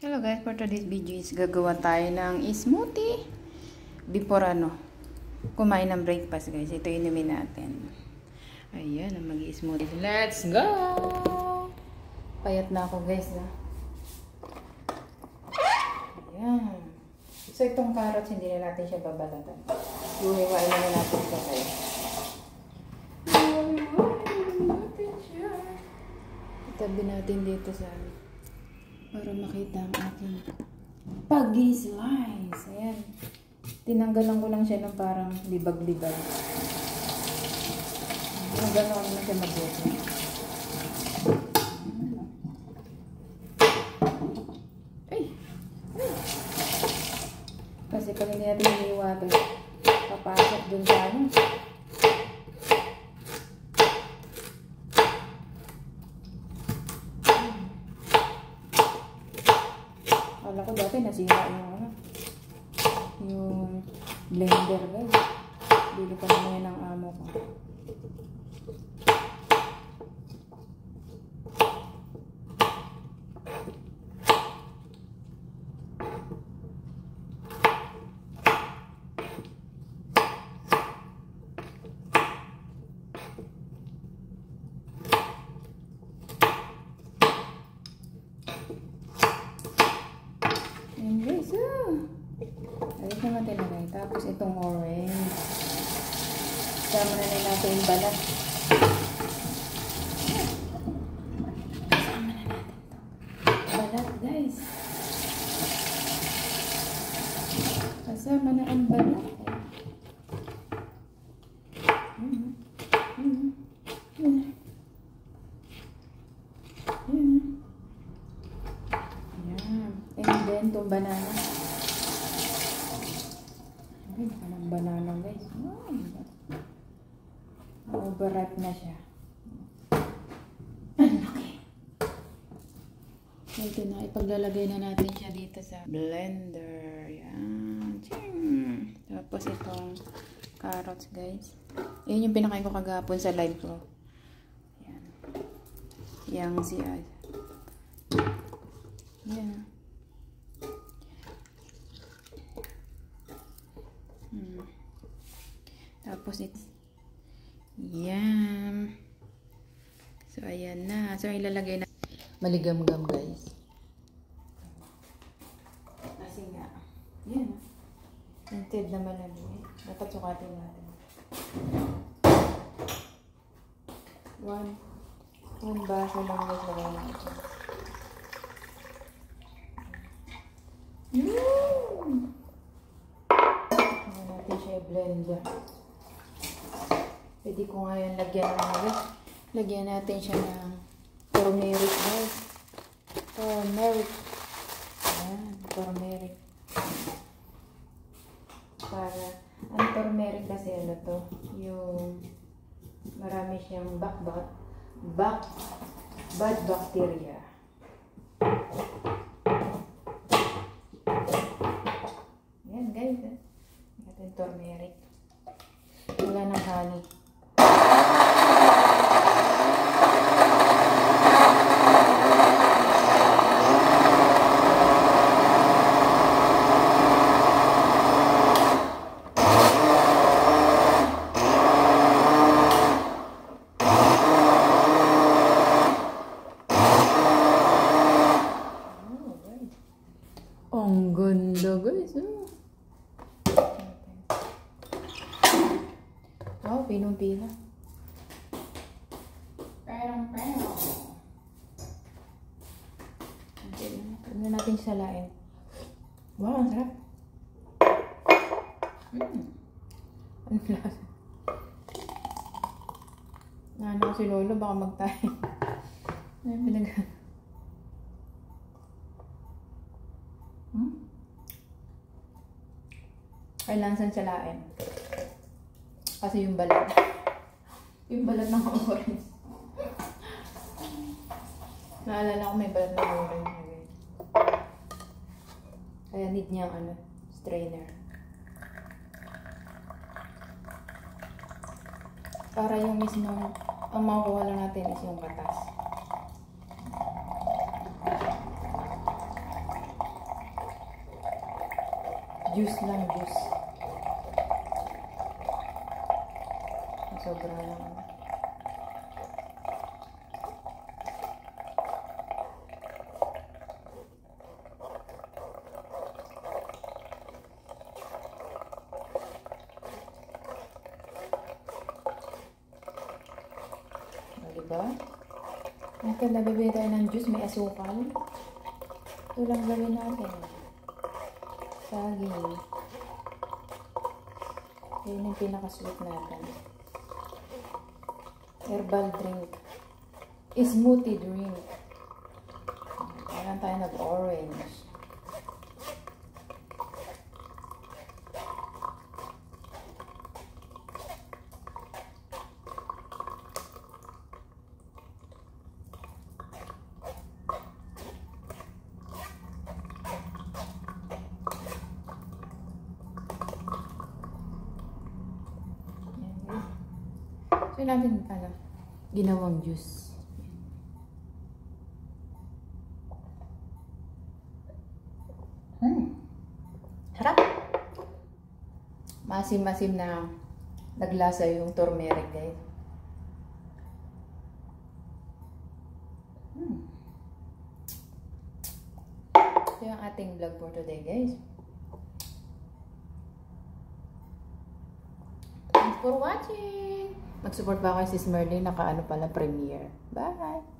Hello guys, for today's video is gagawa tayo ng smoothie before kumain ng breakfast guys. Ito inumin natin. Ayan, mag-smoothie. Let's go! Payat na ako guys. Ayan. So itong carrots, hindi na natin siya babalatan. Hiwain na natin ito guys. Itabi natin dito sa para makita ang ating pag-slice. Ayan. Tinanggalan ko lang siya ng parang libag-libag. Gano'n na siya mabuti. Ay! Kasi pag hindi natin hiniwa ito, papasok dun sa Wala ko dati nasira yung blender guys. Bili pa naman yan ng amo ko. Ayos naman tinagay. Tapos itong orange. Sama na natin yung balat. Sama na natin ito. Balat guys. Kasama na ang balat. And then itong banana. Ay, parang banana guys. Overripe na siya. Okay. So ito na, ipaglalagay na natin siya dito sa blender. Yan. Tapos itong carrots guys. Yan yung pinakain ko kagapon sa live ko. Yan. Yang si Ad. Yan. Tapos ito. Yan. So ayan na. So ilalagay na. Maligam-gam guys. Kasi nga. Yan. Tinted na malamig. Dapat sukatin natin. One baso lang guys lagay natin. Natin siya i-blend dyan. Pwede ko ngayon lagyan natin siya ng turmeric guys. Turmeric. Ayan, turmeric. Para, ang turmeric kasi yung marami siyang bad bacteria. Ayan guys. Natin turmeric. Wala ng honey. Ang ganda guys. Wow, pinong-pina. Perong. Huwag na natin salain. Wow, ang sarap. Ang lasa. Naano si Lolo, baka magtahin. Ay, pinag- Kailangan salain. Kasi yung balat. Yung balat ng orange. Naalala ko may balat ng orange. Kaya need niyang strainer. Para yung mismo, ang makukuha lang natin is yung katas. Juice lang, juice. Sobra lang. Diba? Natin nabibili tayo ng juice, may asukal. Ito lang gawin natin. Saging. Yun yung pinakasweet natin. Herbal drink. Smoothie drink. Kailan tayo nag-orange. So, natin, ginawang juice. Harap! Masim-masim na naglasa yung turmeric, guys. Ito yung ating vlog for today, guys. Thanks for watching! Mag-support ba kayo si Smurley? Naka-ano pala, premiere. Bye!